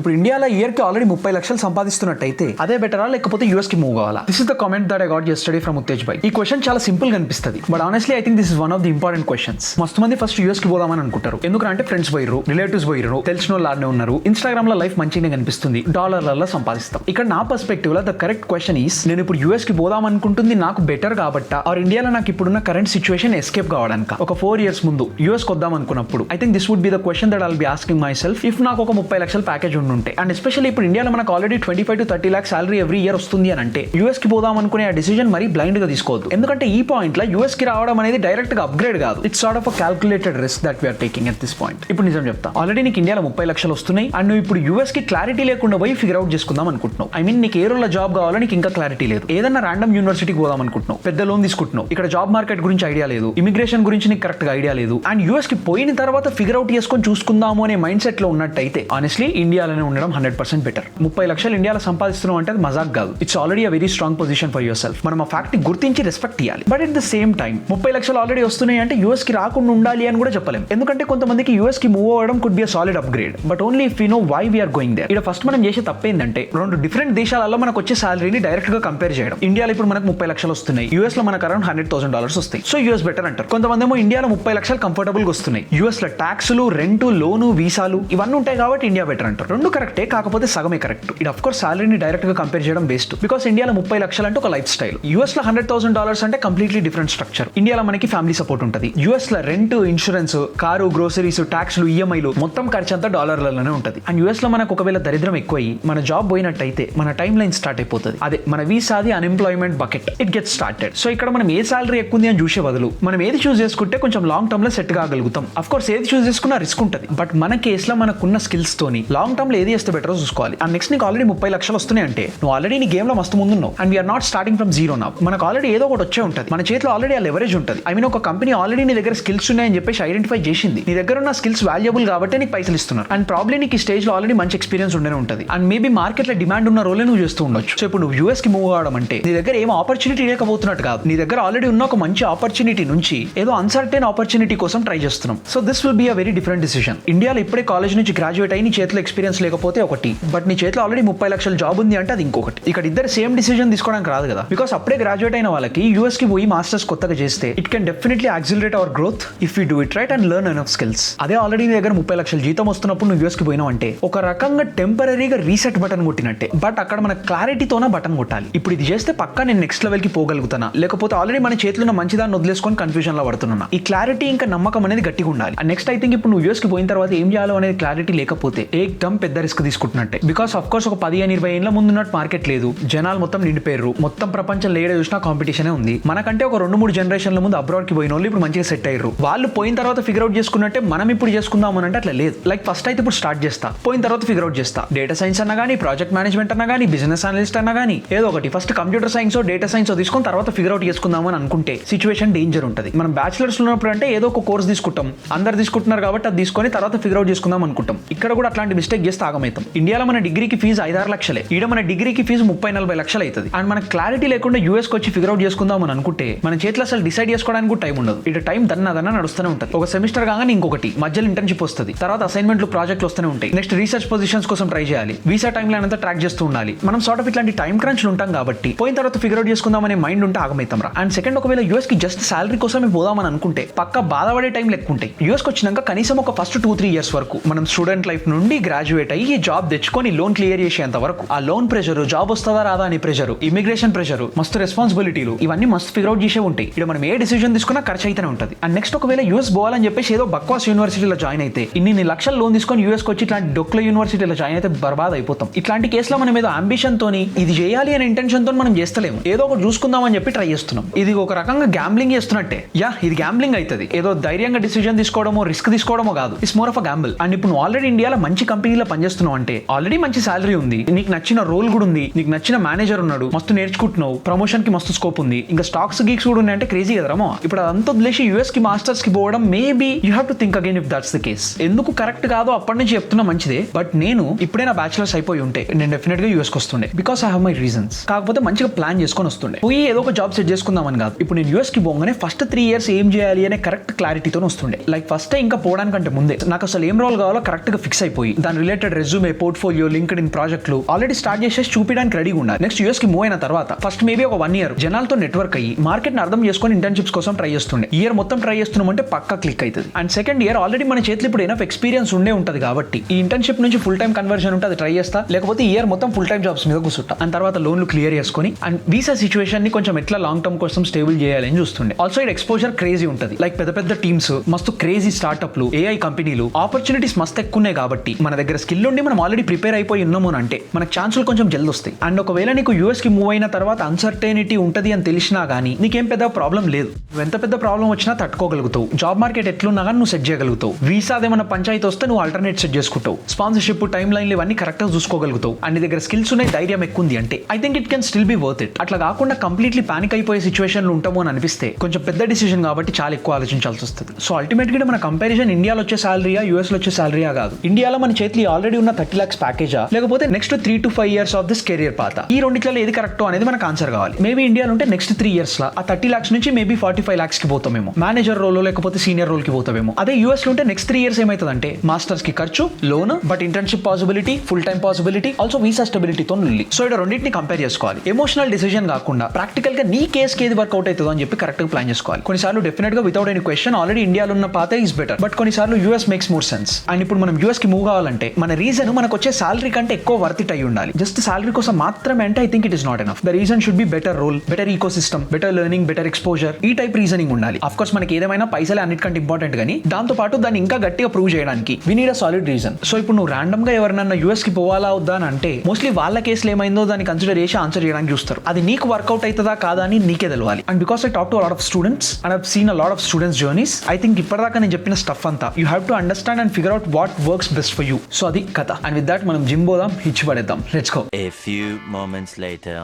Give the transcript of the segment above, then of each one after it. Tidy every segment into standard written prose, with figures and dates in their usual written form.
ఇప్పుడు ఇండియాలో ఇయర్ కి ఆల్రెడీ 30 లక్షలు సంపాదిస్తున్నట్టయితే అదే బెటరా లేకపోతే యూఎస్ కి మూవ్ కావాలా? This is the comment that I got yesterday from Uttej bhai. ఈ క్వశ్చన్ చాలా సింపుల్ గా అనిపిస్తుంది, but honestly I think this is one of the important questions. మస్తు మంది ఫస్ట్ యూఎస్ కి పోదామని అనుకుంటారు. ఎందుకంటే ఫ్రెండ్స్ పోయిరు, రిలేటివ్స్ పోయిరు, తెలిసిన వాళ్ళు ఆడనే ఉన్నారు, ఇన్స్టాగ్రామ్ లో లైఫ్ మంచిగా కనిపిస్తుంది, డాలర్లలో సంపాదిస్తాం. ఇక్కడ నా పర్స్పెక్టివ్ లో ద కరెక్ట్ క్వశ్చన్ ఈస్, నేను ఇప్పుడు యూఎస్ కి పోదాం అనుకుంటుంది నాకు బెటర్ కాబట్టా ఆర్ ఇండియాలో నాకు ఇప్పుడున్న కరెంట్ సిచువేషన్ ఎస్కేప్ కావడానికి ఒక 4 years ముందు యూఎస్ కొద్దాం అనుకున్నప్పుడు I think this would be the question that I'll be asking myself if నాకు ఒక 30 లక్షల ప్యాకేజ్ ఉండుంటే. అండ్ ఎస్పెషల్లీ ఇప్పుడు ఇండియాలో మనకు already 25 to 30 lakhs salary every year వస్తుంది అని అంటే యూఎస్ కి పోదాం అనుకునే ఆ డిసిజన్ మరీ బ్లైండ్ గా తీసుకోవద్దు. ఎందుకంటే ఈ పాయింట్ లో యూఎస్ కి రావడం అనేది డైరెక్ట్ గా అప్గ్రేడ్ కాదు, it's sort of a calculated risk that we're taking at this point. ఇప్పుడు నిజం చెప్తా, ఆల్రెడీ నీకు ఇండియాలో 30 లక్షలు వస్తున్నాయి అండ్ నువ్వు ఇప్పుడు యూఎస్ కి క్లారిటీ లేకుండా పోయి ఫిగర్ అవుట్ చేసుకుందాం అనుకుంటున్నావు. ఐ మీన్ నీకు ఏ రోజుల జాబ్ కావాలో నీకు ఇంకా క్లారిటీ లేదు, ఏదన్నా ర్యాండమ్ యూనివర్సిటీకి పోదాం అనుకుంటున్నావు, పెద్ద లోన్ తీసుకుంటున్నావు, ఇక్కడ జాబ్ మార్కెట్ గురించి ఐడియా లేదు, ఇమిగ్రేషన్ గురించి నీకు కరెక్ట్ గా ఐడియా లేదు, అండ్ యూఎస్ కి పోయిన తర్వాత ఫిగర్ అవుట్ చేసుకొని చూసుకుందాము అనే మైండ్ సెట్ లో ఉన్నట్టయితే ఆనెస్ట్లీ ఇండియాలోనే ఉండడం 100% బెటర్. 30 లక్షలు ఇండియాలో సంపాదిస్తున్నాం అంటే అది మజాక్ కాదు, it's already a very strong position for your self. మనం ఆ ఫ్యాక్ట్ ని గుర్తించి రెస్పెక్ట్ ఇవ్వాలి. But at the same time 30 లక్షలు ఆల్రెడీ వస్తున్నాయి అంటే యూఎస్ కి రాకుండా ఉండాలి అని కూడా చెప్పలేం. ఎందుకంటే కొంతమందికి యూఎస్ కి మూవ్ అవ్వడం could be a solid upgrade, but only if you know why we're going there. ఇక్కడ ఫస్ట్ మనం చేసే తప్పేందంటే 2 డిఫరెంట్ దేశాలలో మనకు వచ్చే సాలరీని డైరెక్ట్ గా కంపేర్ చేయడం. ఇండియాలో ఇప్పుడు మనకు 30 లక్షలు వస్తున్నాయి, యూఎస్ లో మనకు అరౌండ్ $100,000 వస్తాయి, సో యూఎస్ బెటర్ అంటారు. కొంతమంది ఏమో ఇండియాలో 30 లక్షలు కంఫర్టబుల్ గా వస్తున్నాయి, యూఎస్ లో ట్యాక్స్లు, రెంట్, లోను, వీసాలు ఇవన్నీ ఉంటాయి కాబట్టి ఇండియా బెటర్ అంటారు. రెండు కరెక్టే, కాకపోతే సగమే కరెక్ట్. ఇది ఆఫ్ కోర్స్ సాలరీని డైరెక్ట్ గా కంపేర్ చేయడం బెస్ట్, బికాస్ ఇండియాలో 30 లక్షలు అంటే ఒక లైఫ్ స్టైల్, యూఎస్ లో $100,000 అంటే కంప్లీట్లీ డిఫరెంట్ స్ట్రక్చర్. ఇండియాలో మనకి ఫ్యామిలీ సపోర్ట్ ఉంటుంది, యూఎస్ లో రెంట్, ఇన్సూరెన్స్, కారు, గ్రోసరీస్, ట్యాక్స్లు, ఈఎంఐలు మొత్తం ఖర్చు అంతా డాలర్లలోనే ఉంటుంది. అండ్ యూఎస్ లో మనకు ఒకవేళ దరిద్రం ఎక్కువై మన జాబ్ పోయినట్టయితే మన టైం లైన్ స్టార్ట్ అయిపోతుంది, అదే మన వీసాది unemployment bucket, it get started. So ఇక్కడ మనం ఏ సాలరీ ఎక్కువ ఉంది అని చూసే బదులు మనం ఏది చూస్ చేసుకుంటే కొంచెం లాంగ్ టర్మ్ లో సెట్ కాగలుగుతాం. అఫ్ కోర్స్ ఏది చూస్ చేసుకున్నా రిస్క్ ఉంటుంది, బట్ మన కేసులో మనకున్న స్కిల్స్ తోని లాంగ్ టర్మ్ లో ఏది చేస్తే బెటర్ చూసుకోవాలి. అండ్ నెక్స్ట్ నీకు ఆల్రెడీ 30 లక్షలు వస్తున్నాయి అంటే నువ్వు ఆల్రెడీ నీ గేమ్ లో మస్తు ముందున్నావు and we're not starting from zero now. మనకు ఆల్రెడీ ఏదో ఒకటి వచ్చే ఉంటుంది, మన చేతిలో ఆల్రెడీ ఆ లెవరేజ్ ఉంటుంది. ఐ మీన్ ఒక కంపెనీ ఆల్రెడీ నీ దగ్గర స్కిల్స్ ఉన్నాయని చెప్పేసి ఐడెంటిఫై చేసింది, నీ దగ్గర ఉన్న స్కిల్స్ వాల్యుబుల్ కాబట్టి నీకు పైసలు ఇస్తున్నారు. అండ్ ప్రాబ్లీ నీకు ఈ స్టేజ్ లో ఆల్రెడీ మంచి ఎక్స్పీరియన్స్ ఉండనే ఉంటుంది అండ్ మేబీ మార్కెట్ లో డిమాండ్ ఉన్న రోలే నువ్వు చేస్తూ ఉండొచ్చు. సో ఇప్పుడు నువ్వు యూఎస్ కి మూవ్ అవడం అంటే నీ దగ్గర ఏం ఆపర్చునిటీ లేకపోతున్నట్టు కాదు, నీ దగ్గర ఆల్రెడీ ఉన్న ఒక మంచి ఆపర్చునిటీ నుంచి ఏదో అన్సర్టైన్ ఆపర్చునిటీ కోసం ట్రై చేస్తున్నాం. So this will be a very different decision. ఇండియాలో ఇప్పుడే కాలేజ్ నుంచి గ్రాడ్యుయేట్ అయ్యి నీ చేతిలో ఎక్స్పీరియన్స్ లేకపోతే ఒకటి, బట్ నీ చేతిలో ఆల్రెడీ 30 లక్షల జాబ్ ఉంది అంటే అది ఇంకొకటి. ఇక్కడ ఇద్దరు సేమ్ డిసిజన్ తీసుకోవడానికి రాదు కదా, బికాస్ అప్పుడే గ్రాడ్యుయేట్ అయిన వాళ్ళకి యూఎస్ కి పోయి మాస్టర్స్ కొత్తగా చేస్తే it can definitely accelerate our growth if you do it right and learn enough skills. అదే ఆల్రెడీ నీ దగ్గర 30 లక్షల జీతం వస్తున్నప్పుడు నువ్వు యూఎస్ కి పోయినావు అంటే ఒక రకంగా టెంపరీగా రీసెట్ బటన్ కొట్టినట్టే, బట్ అక్కడ మన క్లారిటీతోనే బటన్ కొట్టాలి. ఇప్పుడు ఇది చేస్తే పక్కా నేను నెక్స్ట్ లెవెల్ కి పోగలుగుతానా, లేకపోతే ఆల్రెడీ మన చేతిలో ఉన్న మంచిదాన్ని వదిలేసుకొని కన్ఫ్యూజన్ లో పడుతున్నా. ఈ క్లారిటీ ఇంకా నమ్మకం అనేది గట్టిగా ఉండాలి. అండ్ నెక్స్ట్ ఐ థింక్ ఇప్పుడు నువ్వు యూఎస్ కి పోయిన తర్వాత ఏం చేయాలో అనేది క్లారిటీ లేకపోతే ఏకదమ్ పెద్ద రిస్క్ తీసుకుంటున్నట్టే, బికాస్ ఆఫ్ కోర్స్ ఒక 15-20 ఏళ్ళ ముందు ఉన్నట్టు మార్కెట్ లేదు, జనాలు మొత్తం నిండిపోయారు, మొత్తం ప్రపంచంలో ఏడ చూసినా కాంపిటీషనే ఉంది. మనకంటే ఒక 2-3 జనరేషన్ల ముందు అబ్రాడ్ కి పోయిన వాళ్ళు ఇప్పుడు మంచిగా సెట్ అయ్యారు. వాళ్ళు పోయిన తర్వాత ఫిగర్ అవుట్ చేసుకున్నట్టే మనం ఇప్పుడు చేసుకుందాం అని అంటే అట్లా లేదు. లైక్ ఫస్ట్ అయితే ఇప్పుడు స్టార్ట్ చేస్తా, పోయిన తర్వాత ఫిగర్ అవుట్ చేస్తా. డేటా సైన్స్ అన్నా కానీ, ప్రాజెక్ట్ మేనేజ్మెంట్ అన్నా కానీ, బిజినెస్ అనలిస్ట్ అన్నా కానీ, ఏదో ఒకటి first computer science, data science తీసుకొని తర్వాత ఫిగర్ అవుట్ చేసుకుందాం అని అనుకుంటే సిచువేషన్ డేంజర్ ఉంటుంది. మనం బ్యాచిలర్స్ ఉన్నప్పుడు అంటే ఏదో ఒక కోర్స్ తీసుకుంటాం, అందరు తీసుకుంటున్నారు కాబట్టి అది తీసుకొని తర్వాత ఫిగర్ అవుట్ చేసుకుందాం అనుకుంటాం. ఇక్కడ కూడా అట్లాంటి మిస్టేక్ చేస్తే ఆగమవుతాం. ఇండియాలో మన డిగ్రీకి ఫీజు 5-6 లక్షలే, ఈడ మన డిగ్రీకి ఫీజు 30-40 లక్షలు అవుతుంది. అండ్ మనకు క్లారిటీ లేకుండా యూఎస్ కి వచ్చి ఫిగర్ అవుట్ చేసుకుందాం అని అనుకుంటే మన చేతిలో అసలు డిసైడ్ చేసుకోవడానికి కూడా టైం ఉండదు. ఇటు టైం దన్న నడుస్తూనే ఉంటుంది. ఒక సెమిస్టర్ కాగానే ఇంకొకటి, మధ్యలో ఇంటర్న్షిప్ వస్తుంది, తర్వాత అసైన్మెంట్లు, ప్రాజెక్టులు వస్తూనే ఉంటాయి, నెక్స్ట్ రీసెర్చ్ పొజిషన్స్ కోసం ట్రై చేయాలి, వీసా టైం లైన్ అంతా ట్రాక్ చేస్తూ ఉండాలి. మనం సార్ట్ ఆఫ్ ఇట్లాంటి టైం క్రంచ్ ఉంటాం కాబట్టి పోయిన తర్వాత ఫిగర్ అవుట్ చేసుకుందాం అనే మైండ్ ఉంటే ఆగమైతాం రా. అండ్ సెకండ్, ఒకవేళ యూఎస్ కి జస్ట్ సాలరీ కోసం పోదామని అనుకుంటే పక్క బాధపడే టైం లెక్క ఉంటాయి. యూఎస్ కి వచ్చినాక కనీసం ఒక ఫస్ట్ 2-3 ఇయర్స్ వరకు మనం స్టూడెంట్ లైఫ్ నుండి గ్రాడ్యుయేట్ అయ్యి జాబ్ తెచ్చుకొని లోన్ క్లియర్ చేసేంత వరకు ఆ లోన్ ప్రెషర్, జాబ్ వస్తుందా రాదా అని ప్రెషర్, ఇమిగ్రేషన్ ప్రెషర్, మస్తు రెస్పాన్సిబిలిటీలు, ఇవన్నీ మస్తు ఫిగర్ అవుట్ చేసే ఉంటాయి. ఇక్కడ మనం ఏ డిసిజన్ తీసుకున్నా ఖర్చు అయితేనే ఉంటుంది. అండ్ నెక్స్ట్ ఒకవేళ యూఎస్ పోవాలని చెప్పేసి ఏదో బక్వాస్ యూనివర్సిటీలో జాయిన్ అయితే ఇన్ని లక్షలు లోన్ తీసుకొని యూఎస్ కి వచ్చి ఇట్లాంటి డొక్ల యూనివర్సిటీలో జాయిన్ అయితే బర్బాద్ అయిపోతాం. ఇట్లాంటి కేసులో మనం ఏదో అంబిషన్ తోని ఇది చేయాలి అనే ఇంటెన్షన్ తో మనం చేస్తలేము, ఏదో ఒకటి చూసుకుందాం అని చెప్పి ట్రై చేస్తున్నాం. ఇది ఒక రకంగా గ్యాంబ్లింగ్ చేస్తున్నట్టే. ఇది గ్యాంబ్లింగ్ అవుతుంది, ఏదో ధైర్యంగా డిసిజన్ తీసుకోవడమో రిస్క్ తీసుకోవడమో కాదు, it's more of a Gamble. And ఇప్పుడు నువ్వు ఆల్రెడీ ఇండియాలో మంచి కంపెనీలో పనిచేస్తున్నావు అంటే ఆల్రెడీ మంచి సాలరీ ఉంది, నీకు నచ్చిన రోల్ కూడా ఉంది, నీకు నచ్చిన మేనేజర్ ఉన్నాడు, మస్తు నేర్చుకుంటున్నావు, ప్రమోషన్ కి మస్తు స్కోప్ ఉంది, ఇంకా స్టాక్స్ గీక్స్ కూడా ఉన్నాయంటే క్రేజీ కదరామో. ఇప్పుడు అదంతా వదిలేసి యూఎస్ కి మాస్టర్స్ కి పోవడం maybe you have to think again if that's the case. ఎందుకు కరెక్ట్ కాదో అప్పటి నుంచి చెప్తున్నా మంచిదే, బట్ నేను ఇప్పుడే నా బ్యాచిలర్స్ అయిపోయి ఉంటే నేను డెఫినెట్ గా యూఎస్ కి వస్తుండే, because I have my reasons. కాకపోతే మంచిగా ప్లాన్ చేసుకొని వస్తుండే, పోయి ఏదో ఒక జాబ్ సెట్ చేసుకుందామని కాదు. ఇప్పుడు నేను యూఎస్ కి పోగానే ఫస్ట్ 3 years ఏం చేయాలి అనే కరెక్ట్ క్లారిటీతో వస్తుండే. లైక్ ఫస్ట్ ఇంకా పోవడానికంటే ముందే నాకు అసలు ఏం రోల్ కావాలో కరెక్ట్ గా ఫిక్స్ అయిపోయి దాని related updated resume, portfolio, linked in ప్రాజెక్టులు ఆల్రెడీ స్టార్ట్ చేసేసి చూపించడానికి రెడీగా ఉండాలి. నెక్స్ట్ యూఎస్ కి మూవ్ అయిన తర్వాత ఫస్ట్ మేబీ ఒక 1 year జనాలతో నెట్వర్క్ అయ్యి మార్కెట్ ని అర్థం చేసుకొని ఇంటర్న్షిప్స్ కోసం ట్రై చేస్తుండే. ఇయర్ మొత్తం ట్రై చేస్తున్నామంటే పక్కా క్లిక్ అవుతుంది. అండ్ సెకండ్ ఇయర్ ఆల్రెడీ మన చేతిలో ఇప్పుడు ఎనఫ్ ఎక్స్పీరియన్స్ ఉండే ఉంటుంది కాబట్టి ఈ ఇంటర్న్షిప్ నుంచి ఫుల్ టైం కన్వర్షన్ ఉంటే అది ట్రై చేస్తా, లేకపోతే ఇయర్ మొత్తం ఫుల్ టైం జాబ్స్ మీద కూర్చుంటా. అండ్ తర్వాత లోన్లు క్లియర్ చేసుకొని అండ్ వీసా సిచువేషన్ ని కొంచెం ఎట్లా లాంగ్ టర్మ్ కోసం స్టేబుల్ చేయాలని చూస్తుండే. ఆల్సో ఇది ఎక్స్పోజర్ క్రేజీ ఉంటుంది. లైక్ పెద్ద పెద్ద టీమ్స్, మస్తు క్రేజీ స్టార్ట్అప్లు, ఏఐ కంపెనీలు, ఆపర్చునిటీస్ మస్తు ఎక్కువ ఉన్నాయి కాబట్టి మన దగ్గర స్కిల్ ఉండి మనం ఆల్రెడీ ప్రిపేర్ అయిపోయి ఉన్నాము అంటే మనకు ఛాన్సులు కొంచెం జల్ది వస్తాయి. అండ్ ఒకవేళ నీకు యూఎస్ కి మూవ్ అయిన తర్వాత అన్సర్టైనిటీ ఉంటది అని తెలిసినా గానీ నీకేం పెద్ద ప్రాబ్లం లేదు. నువ్వు ఎంత పెద్ద ప్రాబ్లం వచ్చినా తట్టుకోగలుగుతావు. జాబ్ మార్కెట్ ఎట్లున్నా కానీ నువ్వు సెట్ చేయగలుగుతావు. వీసా ఏమైనా పంచాయతీ వస్తే నువ్వు ఆల్టర్నేట్ సెట్ చేసుకుంటావు. స్పాన్సర్షిప్, టైమ్ లైన్ ఇవన్నీ కరెక్ట్ గా చూసుకోగలుగుతావు. అండ్ నీ దగ్గర స్కిల్స్ ఉన్నాయి, ధైర్యం ఎక్కువ ఉంది అంటే I think it can still be worth it. అట్లా కాకుండా కంప్లీట్లీ పానిక్ అయిపోయే సిచువేషన్లు ఉంటాము అని అనిపిస్తే కొంచెం పెద్ద డిసిజన్ కాబట్టి చాలా ఎక్కువ ఆలోచించాల్సి వస్తుంది. సో అల్టిమేట్ గా మన కంపారిజన్ ఇండియాలో వచ్చే సాలరీయా, యూఎస్ లో వచ్చే సాలరీయా కాదు. ఇండియాలో మన చేతిలో ఆల్రెడీ ఉన్న 30 lakhs ప్యాకేజా, లేకపోతే next 3 to 5 years of this career పాత, ఈ రెండిట్లలో ఏది కరెక్ట్ అనేది మనకు ఆన్సర్ కావాలి. మేబీ ఇండియాలో ఉంటే నెక్స్ట్ 3 years లా ఆ 30 lakhs నుంచి మేబీ 45 lakhs కి పోతామేమో, మేనేజర్ రోల్ లేకపోతే సీనియర్ రోల్ కి పోతామేమో. అదే యూఎస్ లో ఉంటే నెక్స్ట్ 3 years ఏమైతుందంటే మాస్టర్స్ కి ఖర్చు, loan, but internship possibility, full time possibility, also visa స్టెబిలిటీతో నిల్లి. సో ఇక్కడ రెండింటిని కంపేర్ చేసుకోవాలి. ఎమోషనల్ డిసిజన్ కాకుండా ప్రాక్టికల్ గా నీ కేసుకి ఏది వర్కౌట్ అవుతుందో అని చెప్పి కరెక్ట్ గా ప్లాన్ చేసుకోవాలి. కొన్నిసార్లు డెఫినెట్ గా వితౌట్ ఎనీ క్వశ్చన్ ఆల్రెడీ ఇండియాలో ఉన్న పాతే ఈస్ బెటర్, బట్ కొన్నిసార్లు US makes more sense. And ఇప్పుడు మనం యూఎస్ కి మూవ్ కావాలంటే మన రీజన్ మనకు వచ్చే సాలరీ కంటే ఎక్కువ వర్త్ ఇట్ అయి ఉండాలి. జస్ట్ సాలరీ కోసం మాత్రమే అంటే I think it is not enough. The reason should be better role, better ecosystem, better learning, better exposure, ఈ టైప్ రీజనింగ్ ఉండాలి. అఫ్ కోర్స్ మనకి ఏదేమైనా పైసలే అన్నిటికంటే ఇంపార్టెంట్, కానీ దాంతో పాటు దాన్ని ఇంకా గట్టిగా ప్రూవ్ చేయడానికి we need a solid reason. So ఇప్పుడు నువ్వు ర్యాండమ్ గా ఎవరినన్నా యూఎస్ కి పోవాలా వద్దా అని అంటే మోస్ట్లీ వాళ్ళ కేసులు ఏమైందో దాన్ని కన్సిడర్ చేసి ఆన్సర్ చేయడానికి చూస్తారు. అది నీకు వర్కౌట్ అవుతుందా కాదా అని నీకే తెలవాలి. And because I talk to lot of students and I have seen a lot of students journeys, I think ఇప్పటిదాకా నేను చెప్పిన స్టఫ్ అంతా you have to understand and figure out what works best for you. So అది కథ. And with that మనం gym పోదాం, హిచ్ పడేద్దాం. Let's go. A few moments later.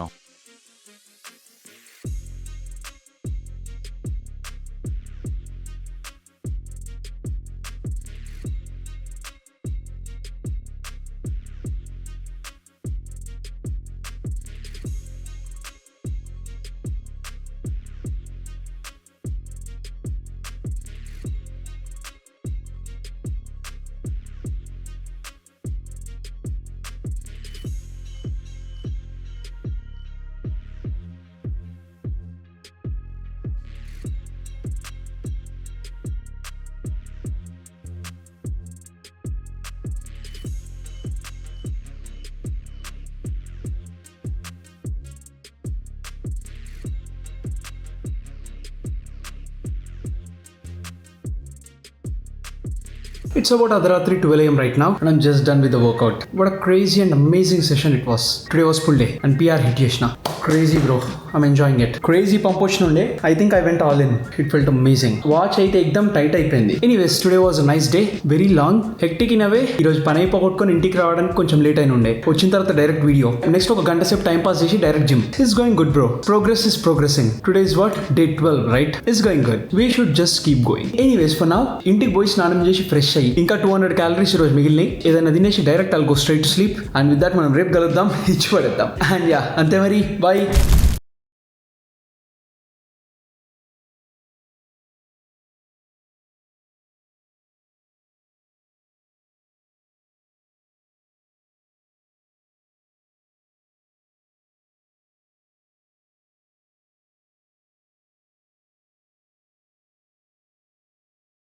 It's about Adharatri 12 AM right now and I'm just done with the workout. What a crazy and amazing session it was. Today was full day and PR hit Yeshna. Crazy bro, I'm enjoying it. Crazy pump వచ్చినుండే. I think I went all in. It felt amazing. Watch అయితే ఎక్దమ్ tight అయిపోయింది. Anyways, today was a nice day. Very long. Hectic in a way. ఈరోజు పని అయిపోగొట్టుకొని ఇంటికి రావడానికి కొంచెం late అయిన ఉండే. వచ్చిన తర్వాత డైరెక్ట్ వీడియో. నెక్స్ట్ ఒక గంట సేపు టైం పాస్ చేసి direct gym. It's going good bro. Progress is progressing. Today is what? Day 12, right? It's going good. We should just keep going. Anyways, for now, ఇంటికి పోయి స్నానం చేసి ఫ్రెష్ అయ్యి ఇంకా 200 calories ఈరోజు మిగిలినాయి. ఏదైనా తినేసి direct I'll go straight to sleep. And with that మనం రేపు కలుద్దాం, ఇచ్చి పడేద్దాం. And yeah, అంతే మరి. Bye.